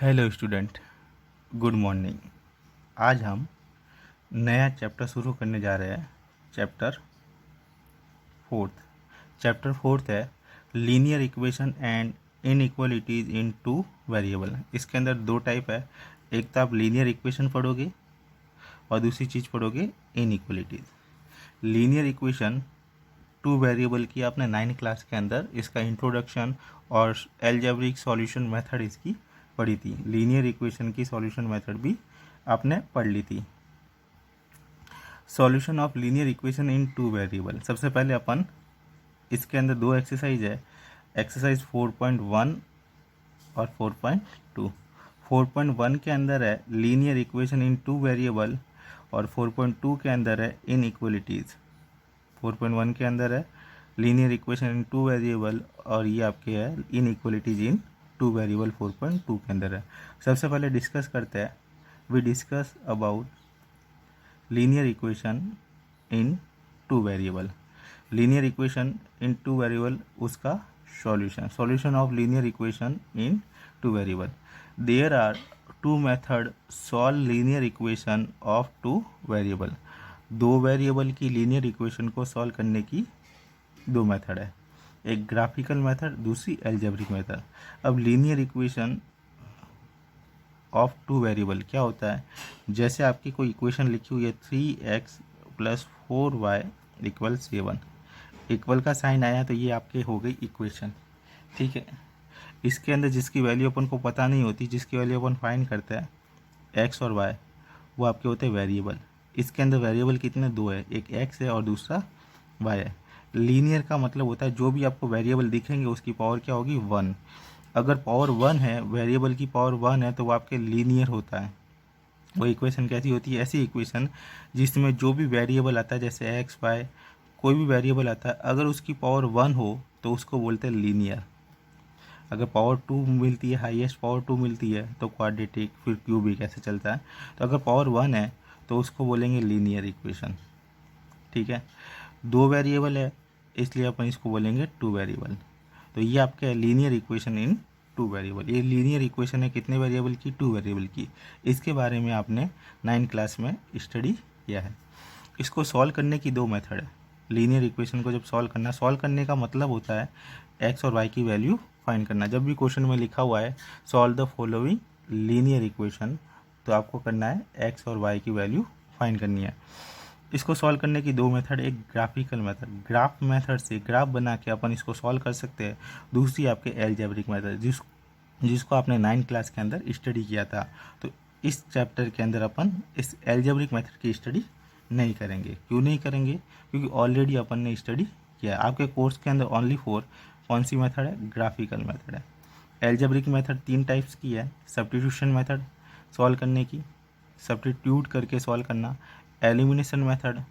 Hello student, good morning. आज हम नया चैप्टर शुरू करने जा रहे हैं। चैप्टर फोर्थ है linear equation and inequalities in two variable. इसके अंदर दो टाइप है, एक तो आप लीनियर इक्वेशन पढ़ोगे और दूसरी चीज़ पढ़ोगे inequalities. Linear equation two variable की आपने 9th क्लास के अंदर इसका इंट्रोडक्शन और एल्जेब्रिक सॉल्यूशन मेथड इसकी पढ़ी थी। लीनियर इक्वेशन की सॉल्यूशन मेथड भी आपने पढ़ ली थी। Solution of linear equation in two variable, सबसे पहले अपन इसके अंदर दो एक्सरसाइज है, एक्सरसाइज 4.1 और 4.2। 4.1 के अंदर है linear equation in two variable और 4.2 के अंदर है इनइक्वालिटीज़। 4.1 के अंदर है linear equation in two variable और ये आपके है इनइक्वालिटीज इन टू वेरिएबल 4.2 के अंदर है। सबसे पहले डिस्कस करते हैं, we discuss about linear equation in two variable. Linear equation in two variable उसका solution of linear equation in two variable. There are two method solve linear equation of two variable. दो variable की linear equation को solve करने की दो method है, एक graphical method, दूसरी एल्जेब्रिक मेथड। अब linear equation of two variable क्या होता है, जैसे आपकी कोई इक्वेशन लिखी हुई है 3x + 4y = 7, इक्वल का साइन आया तो ये आपके हो गई इक्वेशन। ठीक है, इसके अंदर जिसकी वैल्यू अपन को पता नहीं होती, जिसकी वैल्यू अपन फाइंड करते हैं x और y, वो आपके होते हैं वेरिएबल। इसके अंदर वेरिएबल कितने, दो है, एक x है और दूसरा y है। लीनियर का मतलब होता है जो भी आपको वेरिएबल दिखेंगे उसकी पावर क्या होगी, 1। अगर पावर 1 है, वेरिएबल की पावर 1 है, तो वो आपके लीनियर होता है। वो इक्वेशन कैसी होती है, ऐसी इक्वेशन जिसमें जो भी वेरिएबल आता है, जैसे एक्स वाई, कोई भी वेरिएबल आता है, अगर उसकी पावर 1 हो तो उसको बोलते हैं लीनियर। अगर पावर 2 मिलती है, हाईएस्ट पावर 2 मिलती है, तो क्वाड्रेटिक, फिर क्यूबिक ऐसे चलता है। तो अगर पावर 1 है तो उसको बोलेंगे लीनियर इक्वेशन। ठीक है, दो वेरिएबल है इसलिए अपन इसको बोलेंगे टू वेरिएबल। तो ये आपके linear equation in two variable. ये लीनियर इक्वेशन है कितने वेरिएबल की, टू वेरिएबल की। इसके बारे में आपने 9th क्लास में स्टडी किया है। इसको सॉल्व करने की दो मेथड है। लीनियर इक्वेशन को जब सॉल्व करने का मतलब होता है एक्स और वाई की वैल्यू फाइंड करना। जब भी क्वेश्चन में लिखा हुआ है solve the following linear equation, तो आपको करना है एक्स और वाई की वैल्यू फाइंड करनी है। इसको सॉल्व करने की दो मेथड, एक ग्राफिकल मेथड, ग्राफ मेथड से ग्राफ बना के अपन इसको सॉल्व कर सकते हैं। दूसरी आपके एल्जेब्रिक मेथड, जिसको आपने 9th क्लास के अंदर स्टडी किया था। तो इस चैप्टर के अंदर अपन इस एल्जेब्रिक मेथड की स्टडी नहीं करेंगे। क्यों नहीं करेंगे, क्योंकि ऑलरेडी अपन ने स्टडी किया है। आपके कोर्स के अंदर ओनली 4 कौन सी मेथड है, ग्राफिकल मेथड है। एल्जेब्रिक मेथड 3 टाइप्स की है, सब्स्टिट्यूशन मेथड सॉल्व करने की, सब्स्टिट्यूट करके सॉल्व करना, एलिमिनेशन मेथड,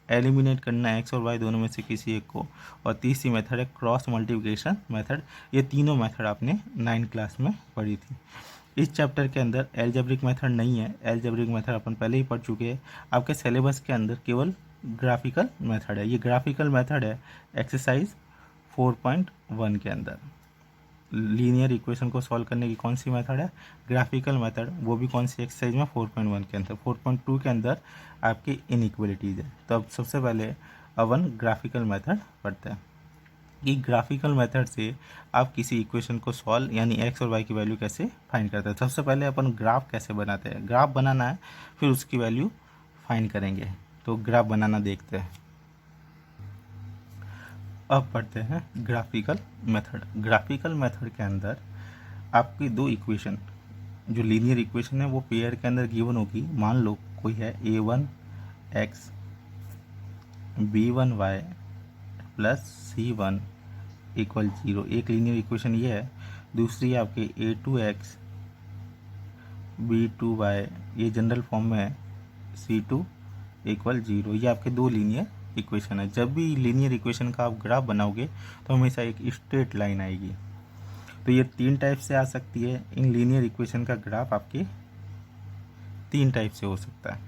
एलिमिनेट करना एक्स और वाई दोनों में से किसी एक को, और तीसरी मेथड है क्रॉस मल्टीप्लिकेशन मेथड। ये तीनों मेथड आपने 9th क्लास में पढ़ी थी। इस चैप्टर के अंदर एल्जेब्रिक मेथड नहीं है, एल्जेब्रिक मेथड अपन पहले ही पढ़ चुके हैं। आपके सिलेबस के अंदर केवल ग्राफिकल मेथड है। ये ग्राफिकल मेथड है एक्सरसाइज 4.1 के अंदर। लीनियर इक्वेशन को सॉल्व करने की कौन सी मेथड है, ग्राफिकल मेथड, वो भी कौन सी एक्सरसाइज में 4.1 के अंदर। 4.2 के अंदर आपकी इनइक्वालिटीज़ है। तो अब सबसे पहले अपन ग्राफिकल मेथड पढ़ते हैं कि ग्राफिकल मेथड से आप किसी इक्वेशन को सॉल्व यानी एक्स और वाई की वैल्यू कैसे फाइंड करते हैं। सबसे पहले अपन ग्राफ कैसे बनाते हैं, ग्राफ बनाना है, फिर उसकी वैल्यू फाइंड करेंगे। तो ग्राफ बनाना देखते हैं। अब पढ़ते हैं ग्राफिकल मेथड। ग्राफिकल मेथड के अंदर आपकी दो इक्वेशन, जो लीनियर इक्वेशन है वो पेयर के अंदर गिवन होगी। मान लो कोई है a1x b1y + c1 = 0, एक लीनियर इक्वेशन ये है। दूसरी है आपकी a2x b2y, ये जनरल फॉर्म में है, c2 = 0। ये आपके दो लीनियर इक्वेशन है। जब भी लीनियर इक्वेशन का आप ग्राफ बनाओगे तो हमेशा एक स्ट्रेट लाइन आएगी। तो ये 3 टाइप से आ सकती है। इन लीनियर इक्वेशन का ग्राफ आपके 3 टाइप से हो सकता है।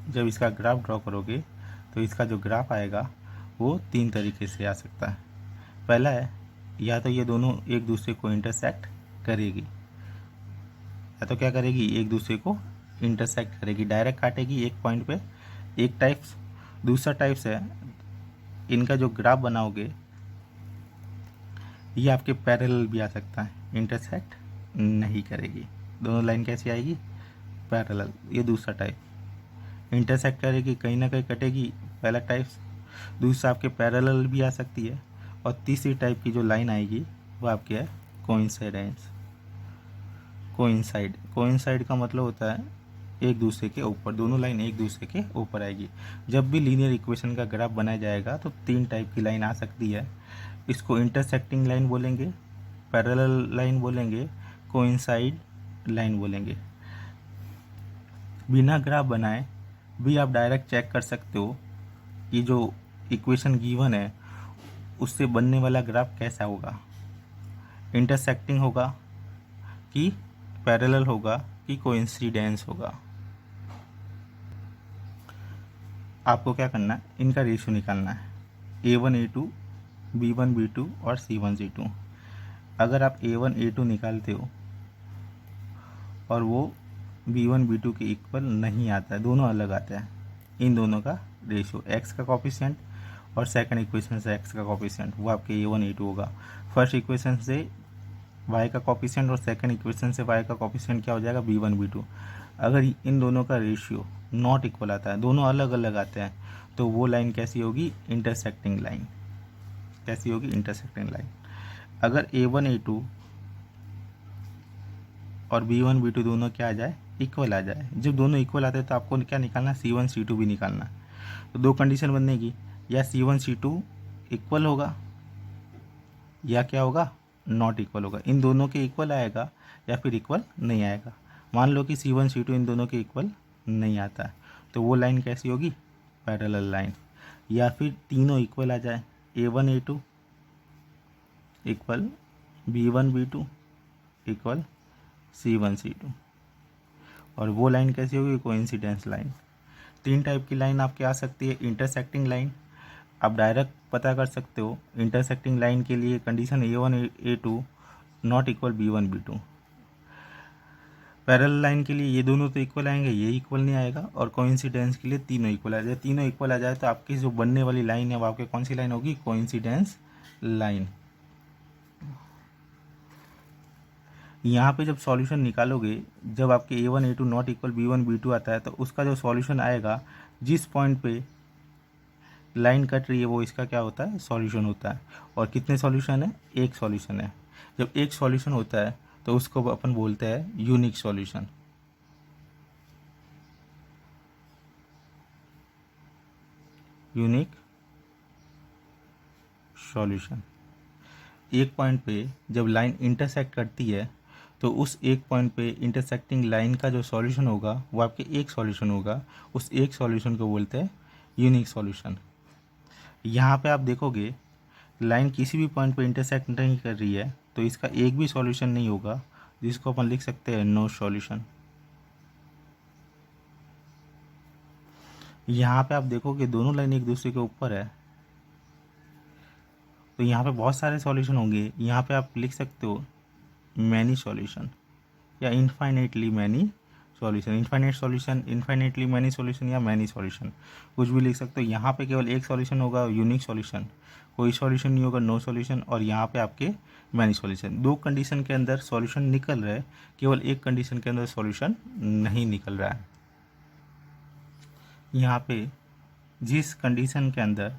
जब इसका ग्राफ ड्रॉ करोगे तो इसका जो ग्राफ आएगा वो 3 तरीके से आ सकता है। पहला है या तो ये दोनों एक दूसरे को इंटरसेक्ट करेगी, या तो क्या करेगी, एक दूसरे को इंटरसेक्ट करेगी, डायरेक्ट काटेगी एक पॉइंट पे, एक टाइप्स। दूसरा टाइप्स है इनका जो ग्राफ बनाओगे ये आपके पैरेलल भी आ सकता है, इंटरसेक्ट नहीं करेगी। दोनों लाइन कैसी आएगी, पैरेलल। ये दूसरा टाइप, इंटरसेक्ट करेगी, कहीं ना कहीं कटेगी, पहला टाइप्स। दूसरा आपके पैरेलल भी आ सकती है। और तीसरी टाइप की जो लाइन आएगी वो आपकी है कोइंसाइडेंस। कोइंसाइड का मतलब होता है एक दूसरे के ऊपर, दोनों लाइन एक दूसरे के ऊपर आएगी। जब भी लीनियर इक्वेशन का ग्राफ बनाया जाएगा तो तीन टाइप की लाइन आ सकती है। इसको इंटरसेक्टिंग लाइन बोलेंगे, पैरेलल लाइन बोलेंगे, कोइंसाइड लाइन बोलेंगे। बिना ग्राफ बनाए भी आप डायरेक्ट चेक कर सकते हो कि जो इक्वेशन गिवन है उससे बनने वाला ग्राफ कैसा होगा, इंटरसेक्टिंग होगा कि पैरेलल होगा कि कोइंसिडेंस होगा। आपको क्या करना है, इनका रेशियो निकालना है, A1 A2 B1 B2 और C1 C2। अगर आप A1 A2 निकालते हो और वो B1 B2 के इक्वल नहीं आता है, दोनों अलग आता है, इन दोनों का रेशियो x का कॉफिशिएंट और सेकंड इक्वेशन से x का कॉफिशिएंट वो आपके A1 A2 होगा। फर्स्ट इक्वेशन से y का कॉफिशिएंट और सेकंड इक्वेशन से y का कॉफिशिएंट क्या हो जाएगा, B1 B2। अगर इन दोनों का रेशियो नॉट इक्वल आता है, दोनों अलग अलग आते हैं, तो वो लाइन कैसी होगी, इंटरसेक्टिंग लाइन। कैसी होगी, इंटरसेक्टिंग लाइन। अगर A1 A2 और B1 B2 दोनों क्या आ जाए, इक्वल आ जाए। जब दोनों इक्वल आते हैं तो आपको क्या निकालना, C1 C2 भी निकालना। तो दो कंडीशन बनेगी, या C1 C2 इक्वल होगा या क्या होगा, नॉट इक्वल होगा। इन दोनों के इक्वल आएगा या फिर इक्वल नहीं आएगा। मान लो कि C1 C2 इन दोनों के इक्वल नहीं आता है, तो वो लाइन कैसी होगी, पैरेलल लाइन। या फिर तीनों इक्वल आ जाए, A1 A2 equal B1 B2 equal C1 C2, और वो लाइन कैसी होगी, कोइंसिडेंस लाइन। तीन टाइप की लाइन आपके आ सकती है। इंटरसेक्टिंग लाइन आप डायरेक्ट पता कर सकते हो, इंटरसेक्टिंग लाइन के लिए condition A1 A2 not equal B1 B2। Parallel line के लिए ये दोनों तो इक्वल आएंगे, ये इक्वल नहीं आएगा। और कोइंसिडेंस के लिए तीनों इक्वल आ जाए। तीनों इक्वल आ जाए तो आपकी जो बनने वाली लाइन है वो आपके कौन सी लाइन होगी, कोइंसिडेंस लाइन। यहाँ पे जब सॉल्यूशन निकालोगे, जब आपके A1 A2 not equal B1 B2 आता है, तो उसका जो सॉल्यूशन आएगा, जिस पॉइंट पे लाइन कट रही है वो इसका क्या होता है, सॉल्यूशन होता है। और कितने सॉल्यूशन है, एक सॉल्यूशन है। जब एक सॉल्यूशन होता है तो उसको अपन बोलते हैं यूनिक सॉल्यूशन। Unique solution. एक पॉइंट पे जब लाइन इंटरसेक्ट करती है तो उस एक पॉइंट पे इंटरसेक्टिंग लाइन का जो सॉल्यूशन होगा वो आपके एक सॉल्यूशन होगा। उस एक सॉल्यूशन को बोलते हैं यूनिक सॉल्यूशन। यहाँ पे आप देखोगे लाइन किसी भी पॉइंट पे इंटरसेक्ट नहीं कर रही है तो इसका एक भी सॉल्यूशन नहीं होगा, जिसको अपन लिख सकते हैं नो सॉल्यूशन। यहाँ पे आप देखोगे दोनों लाइन एक दूसरे के ऊपर है तो यहाँ पे बहुत सारे सॉल्यूशन होंगे। यहाँ पे आप लिख सकते हो मैनी सॉल्यूशन या infinitely many solution. Infinite solution, infinitely many solution या मैनी सॉल्यूशन, कुछ भी लिख सकते हो। यहाँ पे केवल एक सॉल्यूशन होगा, यूनिक सॉल्यूशन। कोई सॉल्यूशन नहीं होगा, नो सॉल्यूशन। और यहाँ पे आपके मैनी सॉल्यूशन। दो कंडीशन के अंदर सॉल्यूशन निकल रहा है, केवल एक कंडीशन के अंदर सॉल्यूशन नहीं निकल रहा है। यहाँ पे जिस कंडीशन के अंदर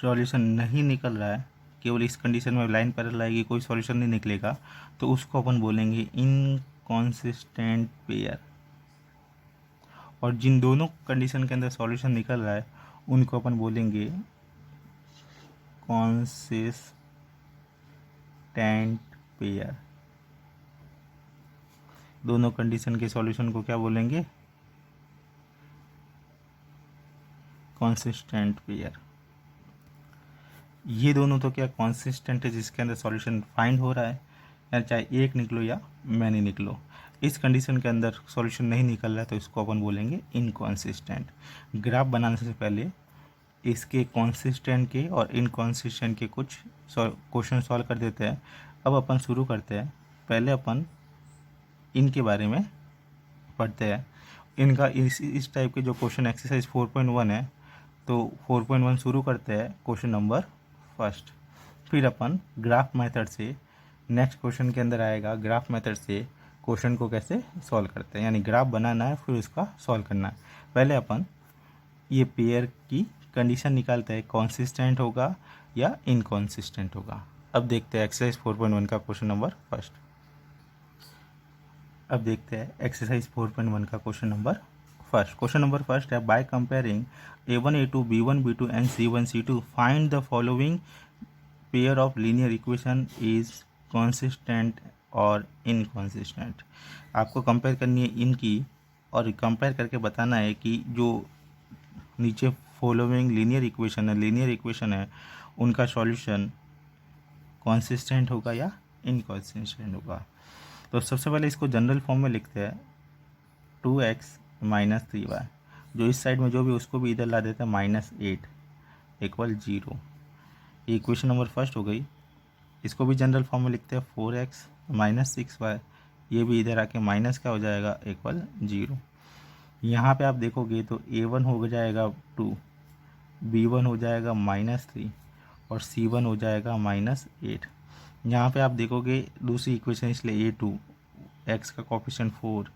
सॉल्यूशन नहीं निकल रहा है, केवल इस कंडीशन में लाइन पैरेलल आएगी, कोई सॉल्यूशन नहीं निकलेगा, तो उसको अपन बोलेंगे इनकॉन्सिस्टेंट पेयर। और जिन दोनों कंडीशन के अंदर सॉल्यूशन निकल रहा है उनको अपन बोलेंगे कॉन्सिस्टेंट पेयर। दोनों कंडीशन के सॉल्यूशन को क्या बोलेंगे, कॉन्सिस्टेंट पेयर। ये दोनों तो क्या कॉन्सिस्टेंट है, जिसके अंदर सॉल्यूशन फाइंड हो रहा है, या चाहे एक निकलो या मैनी निकलो। इस कंडीशन के अंदर सॉल्यूशन नहीं निकल रहा है तो इसको अपन बोलेंगे इनकॉन्सिस्टेंट। ग्राफ बनाने से पहले इसके कॉन्सिस्टेंट के और इनकॉन्सिस्टेंट के कुछ क्वेश्चन सॉल्व कर देते हैं। अब अपन शुरू करते हैं। पहले अपन इनके बारे में पढ़ते हैं। इनका इस टाइप के जो क्वेश्चन एक्सरसाइज 4.1 है, तो 4.1 शुरू करते हैं क्वेश्चन नंबर फर्स्ट। फिर अपन ग्राफ मेथड से नेक्स्ट क्वेश्चन के अंदर आएगा, ग्राफ मेथड से क्वेश्चन को कैसे सॉल्व करते हैं, यानी ग्राफ बनाना है फिर उसका सॉल्व करना है। पहले अपन ये पेयर की कंडीशन निकालते हैं, कॉन्सिस्टेंट होगा या इनकॉन्सिस्टेंट होगा। अब देखते हैं एक्सरसाइज 4.1 का क्वेश्चन नंबर फर्स्ट। अब देखते हैं एक्सरसाइज 4.1 का question number first. Question number first है, by comparing a1 a2 b1 b2 and c1 c2 find the following pair of linear equation is consistent और इनकॉन्सिस्टेंट। आपको कंपेयर करनी है इनकी और कंपेयर करके बताना है कि जो नीचे फॉलोइंग लीनियर इक्वेशन है उनका सॉल्यूशन कॉन्सिस्टेंट होगा या इनकॉन्सिस्टेंट होगा। तो सबसे पहले इसको जनरल फॉर्म में लिखते हैं, 2x माइनस 3y, जो इस साइड में जो भी उसको भी इधर ला देते हैं, -8 इक्वल 0। ये इक्वेशन नंबर फर्स्ट हो गई। इसको भी जनरल फॉर्म में लिखते हैं, 4x माइनस 6y, ये भी इधर आके माइनस क्या हो जाएगा, इक्वल 0। यहाँ पे आप देखोगे तो a1 हो जाएगा 2, b1 हो जाएगा -3 और c1 हो जाएगा -8। यहाँ पे आप देखोगे दूसरी इक्वेशन, इसलिए a2 x का कोफिशिएंट 4,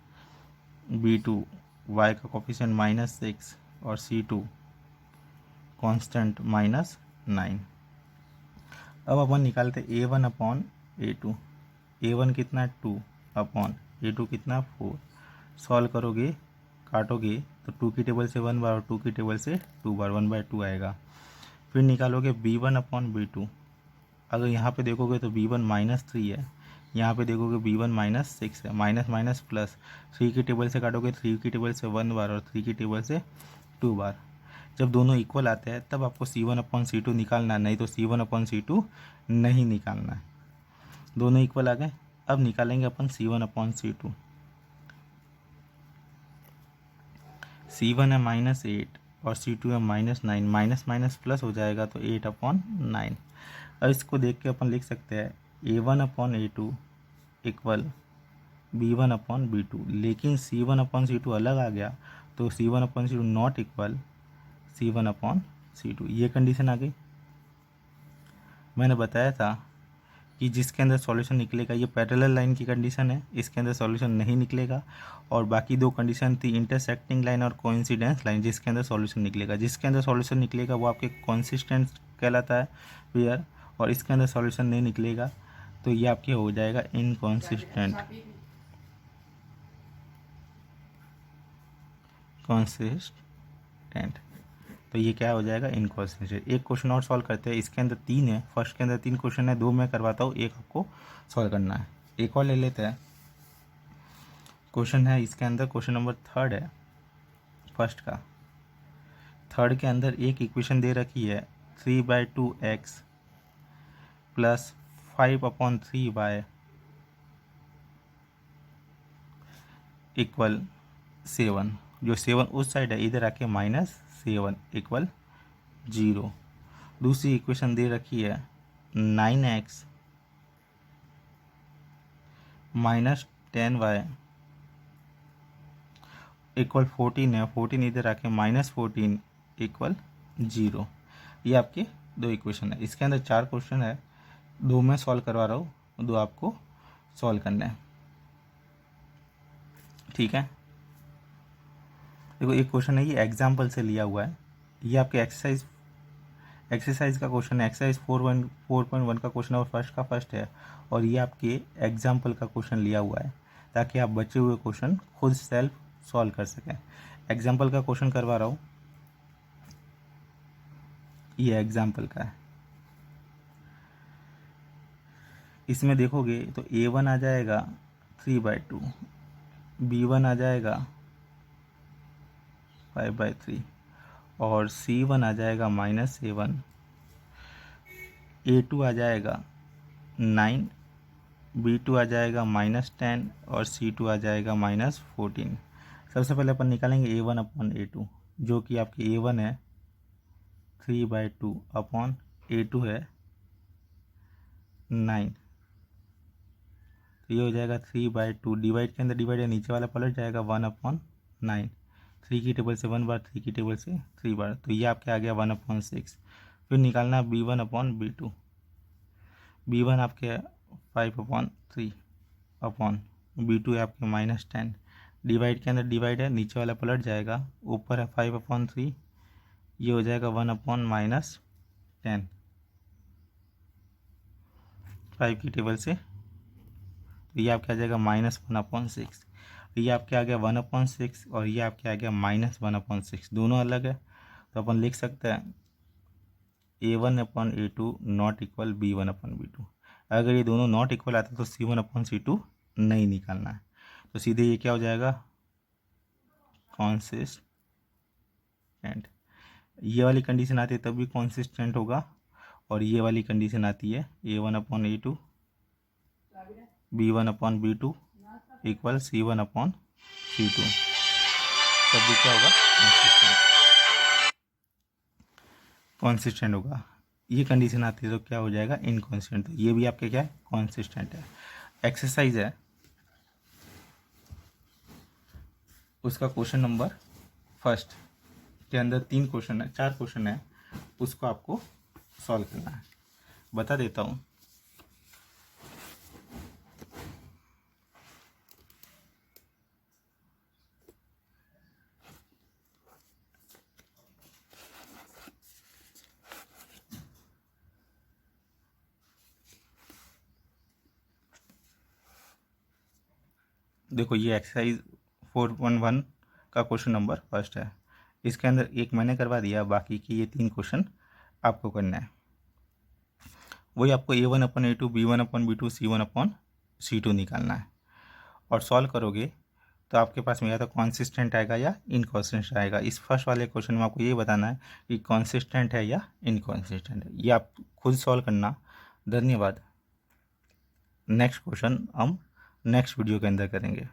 b2 y का कोफिशिएंट -6 और c2 कांस्टेंट -9। अब अपन निकालते a1 अपॉन a2। a1 कितना 2 अपॉन a2 कितना 4। सॉल्व करोगे, काटोगे तो 2 की टेबल से 1 बार और 2 की टेबल से 2 बार, 1/2 आएगा। फिर निकालोगे b1 अपॉन b2। अगर यहाँ पे देखोगे तो b1 -3 है, यहाँ पे देखोगे b1 -6 है, माइनस माइनस प्लस। 3 की टेबल से काटोगे 3 की टेबल से 1 बार और 3 की टेबल से 2 बार। जब दोनों इक्वल आते हैं तब आपको c1 अपॉन c2 निकालना है, नहीं तो c1 अपॉन c2 नहीं निकालना है। दोनों इक्वल आ गए। अब निकालेंगे अपन c1 अपॉन c2। c1 है -8 और c2 है -9, माइनस माइनस प्लस हो जाएगा तो 8 अपॉन 9। अब इसको देख के अपन लिख सकते हैं a1 upon a2 equal b1 upon b2, लेकिन c1 अपॉन c2 अलग आ गया तो c1 upon c2 not equal c1 upon c2। ये कंडीशन आ गई। मैंने बताया था कि जिसके अंदर सॉल्यूशन निकलेगा, ये पैरेलल लाइन की कंडीशन है, इसके अंदर सॉल्यूशन नहीं निकलेगा। और बाकी दो कंडीशन थी, इंटरसेक्टिंग लाइन और कोइंसिडेंस लाइन, जिसके अंदर सॉल्यूशन निकलेगा। जिसके अंदर सॉल्यूशन निकलेगा वो आपके कॉन्सिस्टेंट कहलाता है पेयर, और इसके अंदर सॉल्यूशन नहीं निकलेगा तो ये आपके हो जाएगा इनकॉन्सिस्टेंट। तो ये क्या हो जाएगा, इनकॉन्सिस्टेंट। एक क्वेश्चन और सॉल्व करते हैं। इसके अंदर 3 है, फर्स्ट के अंदर 3 क्वेश्चन है, 2 मैं करवाता हूँ, एक आपको सॉल्व करना है। एक और ले लेते हैं। क्वेश्चन है इसके अंदर, क्वेश्चन नंबर 3 है फर्स्ट का। 3 के अंदर एक इक्वेशन दे रखी है, 3/2x प्लस 5/3y इक्वल 7। जो 7 उस साइड है, इधर आके -7 इक्वल 0। दूसरी इक्वेशन दे रखी है 9x माइनस 10y इक्वल 14 है, 14 इधर आके -14 इक्वल 0। ये आपके दो इक्वेशन है। इसके अंदर 4 क्वेश्चन है, 2 मैं सॉल्व करवा रहा हूँ, 2 आपको सॉल्व करना है, ठीक है। देखो एक क्वेश्चन है, ये एग्जाम्पल से लिया हुआ है। ये आपके एक्सरसाइज का क्वेश्चन है, एक्सरसाइज 4.1 का क्वेश्चन और फर्स्ट का फर्स्ट है, और ये आपके एग्जाम्पल का क्वेश्चन लिया हुआ है ताकि आप बचे हुए क्वेश्चन खुद सेल्फ सॉल्व कर सकें। एग्जाम्पल का क्वेश्चन करवा रहा हूँ, ये एग्जाम्पल का है। इसमें देखोगे तो a1 आ जाएगा 3/2, b1 आ जाएगा 5/3 और c1 आ जाएगा -7, a2 आ जाएगा 9, b2 आ जाएगा -10 और c2 आ जाएगा 3/2 अपॉन A2 है 9, तो ये हो जाएगा 3/2, डिवाइड के अंदर डिवाइड है, नीचे वाला पलट जाएगा 1/9, 3 की टेबल से 1 बार, 3 की टेबल से 3 बार, तो ये आपके आ गया 1/6। फिर निकालना B1/B2, B1 आपके 5/3 अपॉन B2 है आपके -10, डिवाइड के अंदर डिवाइड है, नीचे वाला पलट जाएगा, ऊपर है 5/3, ये हो जाएगा 1/-10, 5 की टेबल से, तो ये आपके आ जाएगा -1/6। ये आपके आ गया 1/6 और ये आपके आ गया -1/6, दोनों अलग है, तो अपन लिख सकते हैं A1/A2 नॉट इक्वल B1/B2। अगर ये दोनों नॉट इक्वल आता तो C1/C2 नहीं निकालना है, तो सीधे ये क्या हो जाएगा कॉन्सिस्टेंट। ये वाली कंडीशन आती है तब भी कॉन्सिस्टेंट होगा, और ये वाली कंडीशन आती है A1/A2 B1/B2 इक्वल C1/C2, तब भी क्या होगा कॉन्सिस्टेंट होगा। ये कंडीशन आती है तो क्या हो जाएगा इनकॉन्सिस्टेंट, तो ये भी आपके क्या है कॉन्सिस्टेंट है। एक्सरसाइज है उसका क्वेश्चन नंबर फर्स्ट के अंदर 3 क्वेश्चन है, 4 क्वेश्चन है, उसको आपको सॉल्व करना है। बता देता हूँ, देखो ये एक्सरसाइज 4.1 का क्वेश्चन नंबर फर्स्ट है। इसके अंदर एक मैंने करवा दिया, बाकी की ये 3 क्वेश्चन आपको करना है। वही आपको A1/A2 B1/B2 C1/C2 निकालना है, और सॉल्व करोगे तो आपके पास में या तो कॉन्सिस्टेंट आएगा या इनकॉन्सिस्टेंट आएगा। इस फर्स्ट वाले क्वेश्चन में आपको ये बताना है कि कॉन्सिस्टेंट है या इनकॉन्सिस्टेंट है, ये आप खुद सॉल्व करना। धन्यवाद। नेक्स्ट क्वेश्चन हम नेक्स्ट वीडियो के अंदर करेंगे।